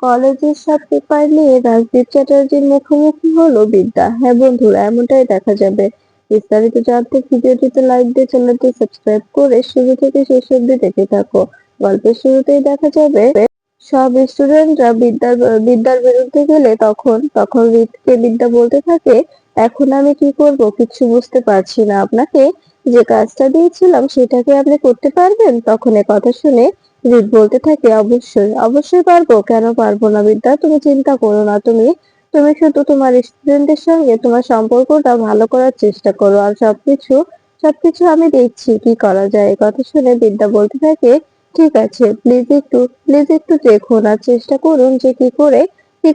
কলেজের সব পেপার নিয়ে রাজদীপ চ্যাটার্জির মুখোমুখি হলো বিদ্যা। হ্যাঁ বন্ধুরা, এমনটাই দেখা যাবে। বিস্তারিত জানতে ভিডিওটিতে লাইক দিয়ে চ্যানেলটি সাবস্ক্রাইব করে শুরু থেকে শেষ অবধি দেখতে থাকো। গল্পের শুরুতেই দেখা যাবে সব স্টুডেন্টরা বিদ্যার বিরুদ্ধে গেলে তখন তখন রিতকে বিদ্যা বলতে থাকে, এখন আমি কি করব কিছু বুঝতে পারছি না। আপনাকে যে কাজটা দিয়েছিলাম সেটা কি আপনি করতে পারবেন? তখন এ কথা শুনে রিত বলতে থাকে, অবশ্যই অবশ্যই পারবো, কেন পারবো না বিদ্যা, তুমি চিন্তা করো না। তুমি তুমি শুধু তোমার স্টুডেন্টদের সঙ্গে তোমার সম্পর্কটা ভালো করার চেষ্টা করো, আর সবকিছু সবকিছু আমি দেখছি কি করা যায়। এই কথা শুনে বিদ্যা বলতে থাকে, ঠিক আছে, প্লিজ একটু দেখুন আর চেষ্টা করুন যে কি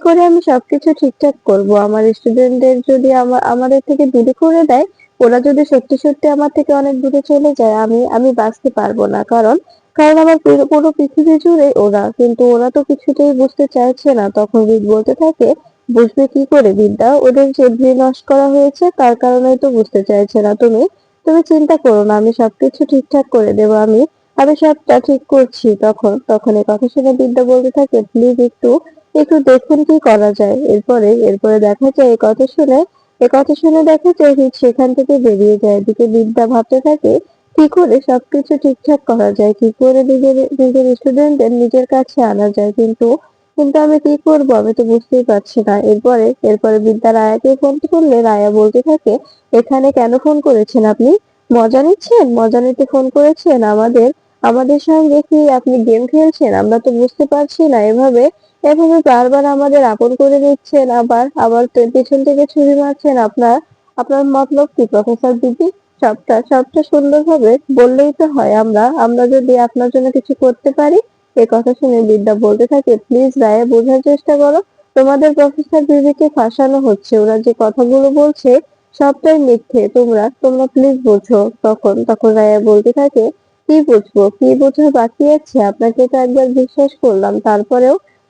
করে আমি সবকিছু ঠিকঠাক করব। আমার স্টুডেন্টদের যদি আমাদের থেকে দূরে করে দেয়, ওরা যদি সত্যি সত্যি আমার থেকে অনেক দূরে চলে যায়, আমি বাঁচতে পারবো না। কারণ কারণ আমার পুরো পৃথিবী জুড়ে ওরা, কিন্তু ওরা তো কিছুতেই বুঝতে চাইছে না। তখন রিক বলতে থাকে, বুঝবে কি করে বিদ্যা, ওদের যে ব্রেন ওয়াশ করা হয়েছে তার কারণেই তো বুঝতে চাইছে না। তুমি তুমি চিন্তা করো না, আমি সবকিছু ঠিকঠাক করে দেবো। আমি সবটা ঠিক করছি। তখন এই কথা শুনে বিদ্যা বলতে থাকে, প্লিজ একটু একটু দেখুন কি করা যায়। এরপরে দেখা যায় এ কথা শুনে দেখা যায় হিত সেখান থেকে বেরিয়ে যায়। এদিকে বিদ্যা ভাবতে থাকে, কি করে সবকিছু ঠিকঠাক করা যায়, কি করে নিজের নিজের স্টুডেন্টদের নিজের কাছে আনা যায়। কিন্তু কিন্তু আমি কি করব, আমি তো বুঝতেই পারছি না। এরপরে বিদ্যা রায়াকে ফোন করলে রায়া বলতে থাকে, এখানে কেন ফোন করেছেন আপনি? মজা নিচ্ছেন? মজা নিতে ফোন করেছেন? আমাদের আমাদের সঙ্গে কি আপনি গেম খেলছেন? আমরা তো বুঝতে পারছি না। এভাবে এভাবে বারবার আমাদের আপন করে নিচ্ছেন, আবার আবার পেছন থেকে ছুরি মারছেন। আপনার আপনার মতলব কি প্রফেসর দিদি? সবটা সুন্দরভাবে বললেই তো হয়। আমরা যদি আপনার জন্য কিছু করতে পারি। এ কথা শুনে বিদ্যা বলতে থাকে, প্লিজ রায়া, বোঝার চেষ্টা করো। তোমাদের প্রফেসর দিদিকে ফাঁসানো হচ্ছে। ওরা যে কথাগুলো বলছে সবটাই মিথ্যে। তোমরা তোমরা প্লিজ বোঝো। তখন রায়া বলতে থাকে, কি বুঝবো? কি বোঝার বাকি আছে? আপনাকে তো একবার বিশ্বাস করলাম,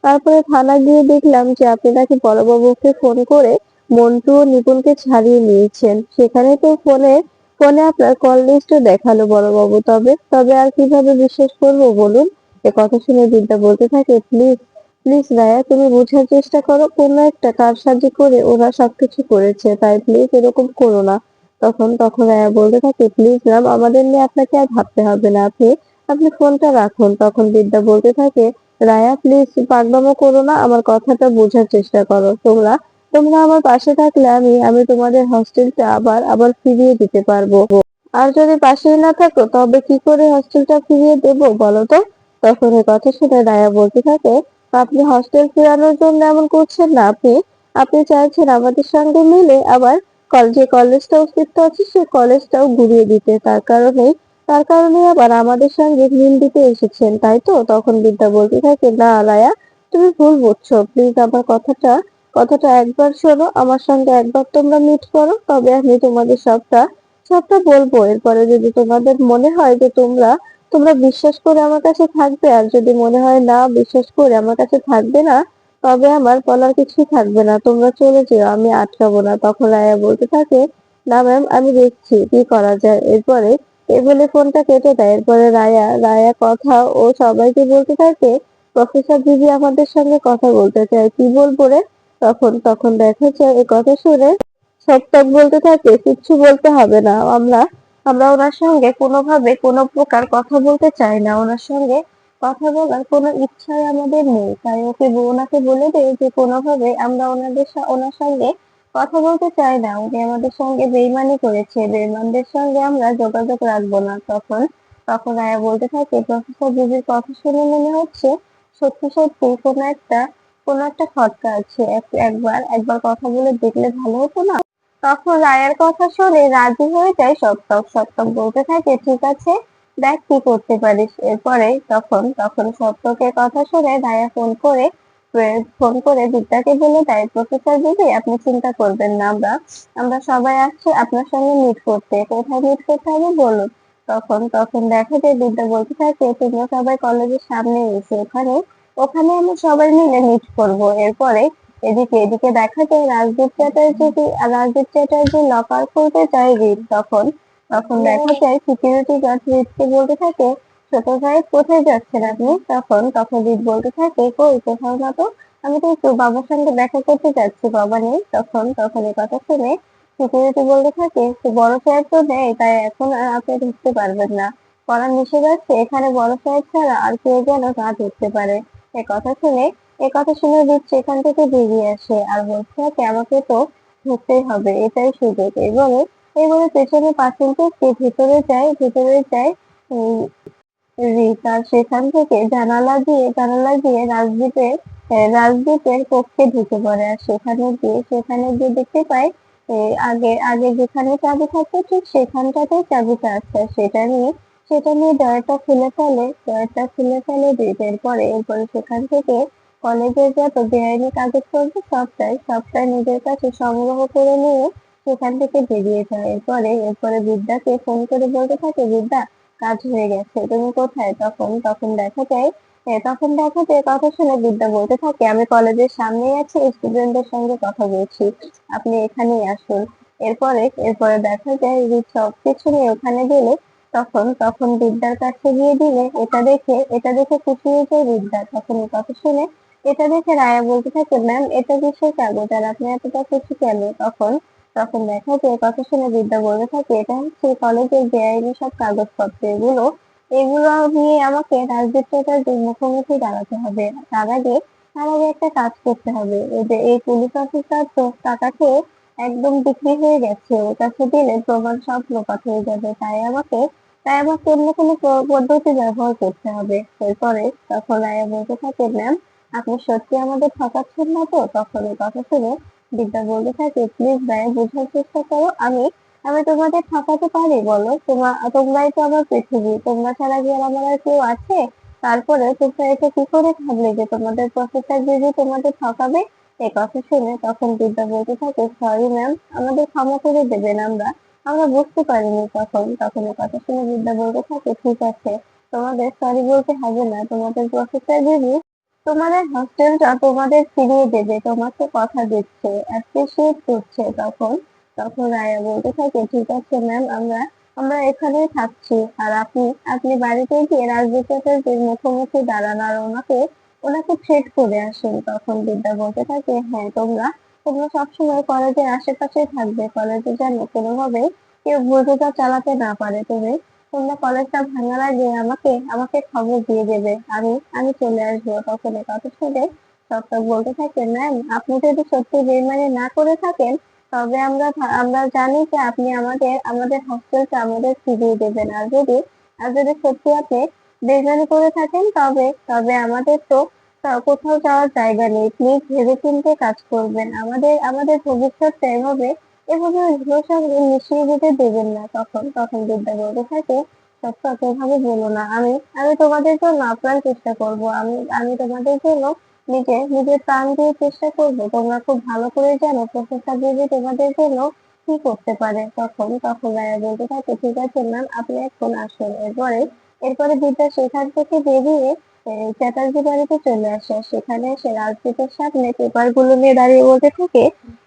তারপরে থানা গিয়ে দেখলাম যে আপনি নাকি বড়বাবুকে ফোন করে মন্টু ও নিপুণকে ছাড়িয়ে নিয়েছেন। সেখানে তো ফোনে ফোনে আপনার কল লিস্টও দেখালো বড়বাবু। তবে তবে আর কিভাবে বিশ্বাস করবো বলুন? এ কথা শুনে বিদ্যা বলতে থাকে, প্লিজ প্লিজ রায়া, তুমি বোঝার চেষ্টা করো। কোনো একটা কারসাজি করে ওরা সবকিছু করেছে, তাই প্লিজ এরকম করো না। তখন রায়া বলতে থাকে, প্লিজ ম্যাম, আমাদের নিয়ে আপনাকে আর ভাবতে হবে না। আপনি ফোনটা রাখুন। তখন বিদ্যা বলতে থাকে, রায়া প্লিজ পাগলামো করো না, আমার কথাটা বোঝার চেষ্টা করো। তোমরা তোমরা আমার পাশে থাকলে আমি তোমাদের হস্টেলটা আবার আবার ফিরিয়ে দিতে পারবো। আর যদি পাশেই না থাকো, তবে কি করে হস্টেলটা ফিরিয়ে দেবো বলো তো? তখন এই কথা শুনে রায়া বলতে থাকে, আপনি হস্টেল ফেরানোর জন্য এমন করছেন না। আপনি চাইছেন আমাদের সঙ্গে মিলে আবার যে কলেজটা অস্তিত্ব আছে সেই কলেজটাও ঘুরিয়ে দিতে। তার কারণে আবার আমাদের সঙ্গে মিল দিতে এসেছেন, তাই তো? তখন বিদ্যা বলতে থাকে, না রায়া, তুমি ভুল বুঝছো। প্লিজ আমার কথাটা কথাটা একবার শোনো। আমার সঙ্গে একবার তোমরা মিট করো, তবে আমি তোমাদের সবটা বলবো। এরপরে যদি তোমাদের মনে হয় যে তোমরা তোমরা বিশ্বাস করে আমার কাছে থাকবে, আর যদি মনে হয় না বিশ্বাস করে আমার কাছে থাকবে না, তবে আমার বলার কিছুই থাকবে না। তোমরা চলে যেও, আমি আটকাবো না। তখন রায়া বলতে থাকে, না ম্যাম, আমি দেখছি কি করা যায়। এই বলে ফোনটা কেটে দেয়। এরপরে রায়া কথা ও সবাইকে বলতে থাকে, প্রফেসর দিদি আমাদের সঙ্গে কথা বলতে চায়। কি বলবো রে? তখন দেখা যায় এ কথা শুনে সত্তক বলতে থাকে, কিচ্ছু বলতে হবে না। আমরা আমরা ওনার সঙ্গে কোনোভাবে কোনো প্রকার কথা বলতে চাই না। ওনার সঙ্গে কথা বলার কোনো ইচ্ছাই আমাদের নেই। তাই ওনাকে বলে দেয় যে কোনোভাবে আমরা ওনার সঙ্গে কথা বলতে চাই না। উনি আমাদের সঙ্গে বেইমানি করেছে, বেইমানদের সঙ্গে আমরা যোগাযোগ রাখবো না। তখন আয়া বলতে থাকে, প্রফেসর দিদির কথা শুনে মনে হচ্ছে সত্যি সত্যি কোনো একটা খটকা আছে। একবার কথা বলে দেখলে ভালো হতো না? তখন রায়ার কথা শুনে রাজি হয়ে যায় সত্তক বলতে থাকে, ঠিক আছে, দেখ কি করতে পারিস। এরপরে তখন সত্তকের কথা শুনে রায়া ফোন করে বিদ্যাকে বলে দেয়, প্রফেসর দিদি, আপনি চিন্তা করবেন না, আমরা সবাই আসছি আপনার সঙ্গে মিট করতে। কোথায় মিট করতে হবে বলুন? তখন দেখা যায় বিদ্যা বলতে থাকে, তোমরা সবাই কলেজের সামনে এসে ওখানে ওখানে আমরা সবাই মিলে মিট করবো। এরপরে এদিকে দেখা যায় রাজদীপ চ্যাটার্জি লকার খুলতে চায় রিট। তখন তখন দেখা যায় সিকিউরিটি গার্ড রিটকে বলতে থাকে, ছোট ভাই কোথায় যাচ্ছেন আপনি? তখন তখন জিৎ বলতে থাকে, কই কোথাও না তো, আমি তো একটু বাবার সঙ্গে দেখা করতে যাচ্ছি, বাবা নেই। তখন তখন এই কথা শুনে সিকিউরিটি বলতে থাকে, তো বড় সাহেব তো নেই, তাই এখন আর আপনি ঢুকতে পারবেন না, কড়া নিষেধ আছে, এখানে বড় সাহেব ছাড়া আর কেউ যেন না ঢুকতে পারে। এ কথা শুনে জিৎ সেখান থেকে বেরিয়ে আসে আর বলতে থাকে, আমাকে তো ঢুকতেই হবে, এটাই সুযোগ। এবারে পেছনে পাঁচিল টপকে ভেতরে যায় উম, রিক। আর সেখান থেকে জানালা দিয়ে রাজদীপের কক্ষে ঢুকে পড়ে। আর সেখানে গিয়ে দেখতে পায় আগে আগে যেখানে চাবি থাকতো ঠিক সেখানটাতেই চাবিটা আছে। আর সেটা নিয়ে দরজা খুলে ফেলে রিক। এরপরে সেখান থেকে কলেজের যত বেআইনি কাগজপত্র সবটাই নিজের কাছে সংগ্রহ করে নিয়ে সেখান থেকে বেরিয়ে যায়। এরপরে বিদ্যাকে ফোন করে বলতে থাকে, বিদ্যা, কাজ হয়ে গেছে, তুমি কোথায়? তখন দেখা যায় কথা শুনে বিদ্যা বলতে থাকে, আমি কলেজের সামনেই আছি, স্টুডেন্টদের সঙ্গে কথা বলছি, আপনি এখানেই আসুন। এরপরে দেখা যায় যে সবকিছু নিয়ে ওখানে গেলে তখন তখন বিদ্যার কাছে গিয়ে দিলে এটা দেখে খুশি হয়ে যায় বিদ্যা। তখন এই কথা শুনে এটা দেখে রায়া বলতে থাকে, ম্যাম, এটা কিসের কাগজ আর আপনি এতটা খুশি কেন? তখন দেখা যায় কথা শুনে বিদ্যা বলতে থাকে, এটা হচ্ছে কলেজের বেআইনি সব কাগজপত্র, এগুলো নিয়ে আমাকে রাজদীপ চ্যাটার্জির মুখোমুখি দাঁড়াতে হবে। তার আগে একটা কাজ করতে হবে, এই যে এই পুলিশ অফিসার তো টাকা খেয়ে একদম বিক্রি হয়ে গেছে, ওর কাছে দিলে প্রমাণ সব লোপাট হয়ে যাবে, তাই আমাকে অন্য কোনো পদ্ধতি ব্যবহার করতে হবে। তখন রায়া বলতে থাকে, ম্যাম, আপনি সত্যি আমাদের ঠকাচ্ছেন না তো? তখন এই কথা শুনে বিদ্যা বলতে থাকে, প্লিজ রায়া, বোঝার চেষ্টা করো, আমি আমি তোমাদের ঠকাতে পারি বলো? তোমরাই তো আমার পৃথিবী, তোমরা ছাড়া কি আর আমার আর কেউ আছে? তারপরে তোমরা এটা কি করে ভাবলে যে তোমাদের প্রফেসর দিদি তোমাদের ঠকাবে? এই কথা শুনে তখন বিদ্যা বলতে থাকে, সরি ম্যাম, আমাদের ক্ষমা করে দেবেন, আমরা বুঝতে পারিনি। তখন এই কথা শুনে বিদ্যা বলতে থাকে, ঠিক আছে, তোমাদের সরি বলতে হবে না, তোমাদের প্রফেসর দিদি তোমাদের হস্টেলটা তোমাদের ফিরিয়ে দেবে, তোমাকে কথা দিচ্ছে, অ্যাপ্রিসিয়েট করছে। তখন রায়া বলতে থাকে, ঠিক আছে ম্যাম, আমরা আমরা এখানেই থাকছি, আর আপনি বাড়িতে গিয়ে রাজদীপ চ্যাটার্জির মুখোমুখি দাঁড়ান আর ওনাকে থ্রেট করে আসুন। তখন বিদ্যা বলতে থাকে, হ্যাঁ, তোমরা তোমরা সবসময় কলেজের আশেপাশেই থাকবে, কলেজে যেন কোনোভাবে কেউ বুঝোতা চালাতে না পারে। তোমরা কলেজটা ভাঙার আগে আমাকে আমাকে খবর দিয়ে দেবে, আমি চলে আসবো। তখন এই কথা শুনে সত্তক বলতে থাকে, ম্যাম, আপনি যদি সত্যি বেইমানি না করে থাকেন, তবে আমরা জানি যে আপনি আমাদের হস্টেলটা আমাদের ফিরিয়ে দেবেন। আর যদি সত্যি আপনি বেইমানি করে থাকেন, তবে আমাদের তো কোথাও যাওয়ার জায়গা নেই, প্লিজ ভেবেচিন্তে কাজ করবেন, আমাদের ভবিষ্যৎটা এভাবে ধূসর মিশিয়ে দিতে দেবেন না। তখন বিদ্যা বলতে থাকে, সত্তক, এভাবে বলো না, আমি তোমাদের জন্য আপ্রাণ চেষ্টা করব, আমি তোমাদের জন্য নিজের প্রাণ দিয়ে চেষ্টা করব, তোমরা খুব ভালো করে জানো প্রফেসর দিদি তোমাদের জন্য কি করতে পারে। তখন রায়া বলতে থাকে, ঠিক আছে ম্যাম, আপনি এখন আসুন। এরপরে বিদ্যা সেখান থেকে বেরিয়ে চ্যাটার্জি বাড়িতে চলে আসে। আর সেখানে এসে রাজদীপের সামনে পেপারগুলো নিয়ে দাঁড়িয়ে বলতে থাকে,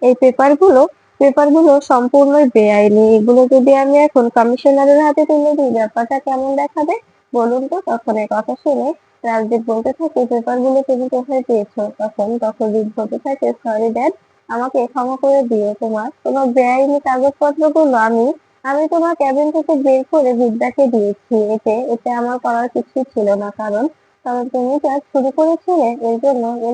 এই পেপারগুলো সম্পূর্ণই বেআইনি, এগুলো যদি আমি এখন কমিশনারের হাতে তুলে দিই, ব্যাপারটা কেমন দেখাবে বলুন তো? তখন এই কথা শুনে রাজদীপ বলতে থাকে, পেপারগুলো তুমি কোথায় পেয়েছো? তখন রিক বলতে থাকে, সরি ড্যাড, আমাকে ক্ষমা করে দিও, তোমার বেআইনি কাগজপত্রগুলো আমি তোমার ক্যাবিন থেকে বের করে বিদ্যাকে দিয়েছি, এতে আমার করার কিছুই ছিল না, কারণ তুমি যা শুরু করেছিলে, এর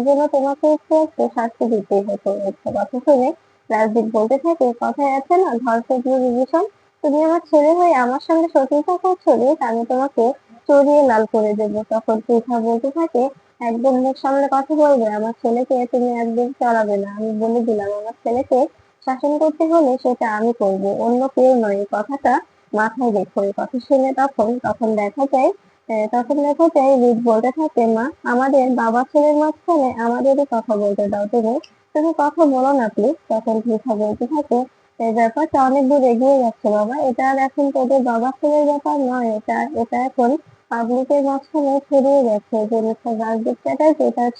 জন্য তোমাকে একটু একটু শাস্তি দিতেই হতো। একটা কথা শুনে রাজদীপ বলতে থাকে, কথায় আছে না, ধর্ষক বিভীষণ, তুমি আমার ছেলে হয়ে আমার সঙ্গে শত্রুতা করছো রিক, আমি তোমাকে চড়িয়ে লাল করে দেবো। তখন পৃথা বলতে থাকে, একদম মুখ সামলে কথা বলবে, আমার ছেলেকে তুমি একদম চড়াবে না, আমি বলে দিলাম, আমার ছেলেকে শাসন করতে হলে সেটা আমি করব, অন্য কেউ নয়, এই কথাটা মাথায় রেখো। এই কথা শুনে তখন দেখা যায় রিক বলতে থাকে, মা, আমাদের বাবা ছেলের মাঝখানে আমাদেরই কথা বলতে দাও, তুমি কথা বলো না প্লিজ। তখন পৃথা বলতে থাকে, এই ব্যাপারটা অনেক দূর এগিয়ে যাচ্ছে বাবা, এটা আর এখন তোদের বাবা ছেলের ব্যাপার নয়, এটা এখন পাবলিকের মাঝখানে ছড়িয়ে গেছে যে মিস্টার রাজদীপ চ্যাটার্জি তার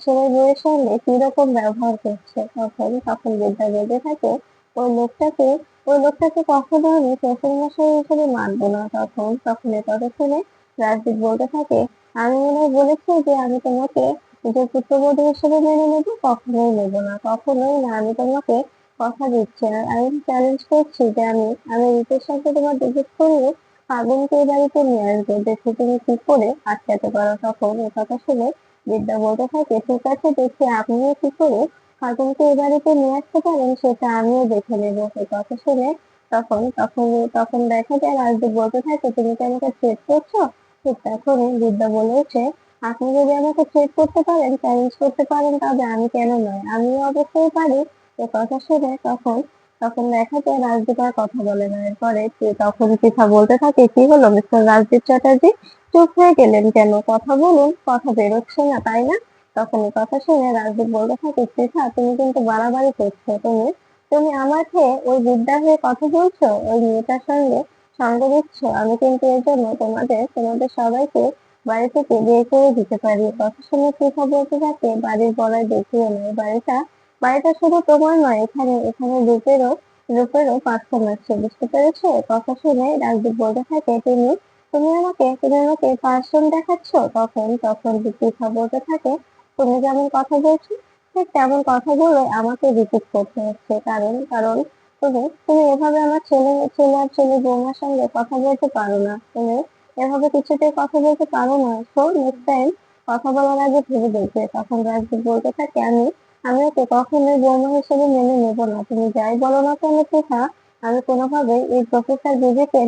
ছেলের বউয়ের সঙ্গে কিরকম ব্যবহার করছে। তখন বিদ্যা বলতে থাকে, ওই লোকটাকে ওই লোকটাকে কখনো আমি শ্বশুর মশাই হিসেবে মানবো না। তখন এ কথা শুনে রাজদীপ বলতে থাকে, আমি মনে হয় বলেছি যে আমি তোমাকে নিজের পুত্রবধূ হিসেবে মেনে নেবো, কখনোই নেবো না, কখনোই না। আমি তোমাকে কথা দিচ্ছি, আর আমি চ্যালেঞ্জ করছি যে আমি রীতের সাথে তোমার ডিভোর্স করিয়ে ফাগুনকে এই বাড়িতে নিয়ে আসবো, দেখি তুমি কি করে আটকাতে পারো। তখন এ কথা শুনে বিদ্যা বলতে থাকে, ঠিক আছে, দেখি আপনিও কি করে ফাগুনকে এই বাড়িতে নিয়ে আসতে পারেন, সেটা আমিও দেখে নেবো। এই কথা শুনে তখন তখন তখন দেখা যায় রাজদীপ বলতে থাকে, তুমি কি আমাকে থ্রেট করছো? ঠিক তখনই বিদ্যা বলে ওঠে, আপনি যদি আমাকে থ্রেট করতে পারেন, চ্যালেঞ্জ করতে পারেন, তবে আমি কেন নয়, আমিও অবশ্যই পারি। এ কথা শুনে তখন তখন দেখা যায় রাজদীপ আর কথা বলে না। এরপরে তখন পৃথা বলতে থাকে, কি হলো মিস্টার রাজদীপ চ্যাটার্জি, চুপ হয়ে গেলেন কেন? কথা বলুন, কথা বেরোচ্ছে না তাই না? তখন এই কথা শুনে রাজদীপ বলতে থাকে, পৃথা তুমি কিন্তু বাড়াবাড়ি করছো। তুমি তুমি আমার হয়ে ওই বিদ্যার হয়ে কথা বলছো, ওই মেয়েটার সঙ্গে সঙ্গ দিচ্ছ। আমি কিন্তু এর জন্য তোমাদের সবাইকে বাড়ি থেকে বের করে দিতে পারি। কথা শুনে পৃথা বলতে থাকে, বাড়ির বড়াই দেখিও নয়, বাড়িটা শুধু তোমার নয়, এখানে এখানে রূপেরও পার্থক্য আছে, বুঝতে পেরেছো? কথা শুনে রাজদীপ বলতে থাকে, তুমি আমাকে পার্সন দেখাচ্ছ? তখন তখন পৃথা বলতে থাকে, তুমি যেমন কথা বলছো ঠিক তেমন কথাগুলো আমাকে রিপিট করতে হচ্ছে, কারণ কারণ তুমি এভাবে আমার ছেলে আর ছেলে বৌমার সঙ্গে কথা বলতে পারো না। তুমি এভাবে কিছুতেই কথা বলতে পারো না। সো নেক্সট টাইম কথা বলার আগে ভেবে দেখবে। তখন রাজদীপ বলতে থাকে, আমি ওকে কখনোই বৌমা হিসেবে মেনে নেবো না। তুমি যাই বলো না কেন পৃথা, আমি কোনোভাবেই এই প্রফেসর বিবিকে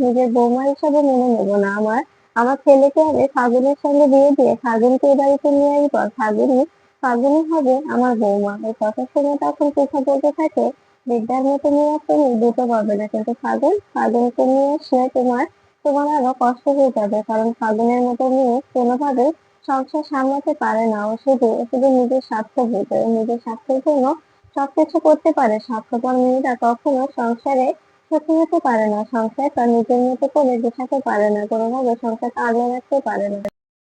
নিজের বৌমা হিসেবে মেনে নেবো না। আমার আমার ছেলেকে আমি ফাগুনের সঙ্গে বিয়ে দিয়ে ফাগুনকে এ বাড়িতে নিয়ে আসবো, আর ফাগুনই হবে আমার বৌমা। এই কথা শুনে তখন পৃথা বলতে থাকে, বিদ্যার মতো মেয়ে তুমি দুটো পাবে না, কিন্তু ফাগুনকে নিয়ে আসলে তোমার আরো কষ্ট হয়ে যাবে, কারণ ফাগুনের মতো মেয়ে কোনোভাবেই সংসার সামলাতে পারে না। ও শুধু নিজের স্বার্থ বোঝে, ও নিজের স্বার্থের জন্য সবকিছু করতে পারে। স্বার্থপর মেয়েরা কখনো সংসারে সুখী হতে পারে না, সংসার তার নিজের মতো করে গোছাতে পারে না, কোনোভাবে সংসারটা আগলে রাখতে পারে না।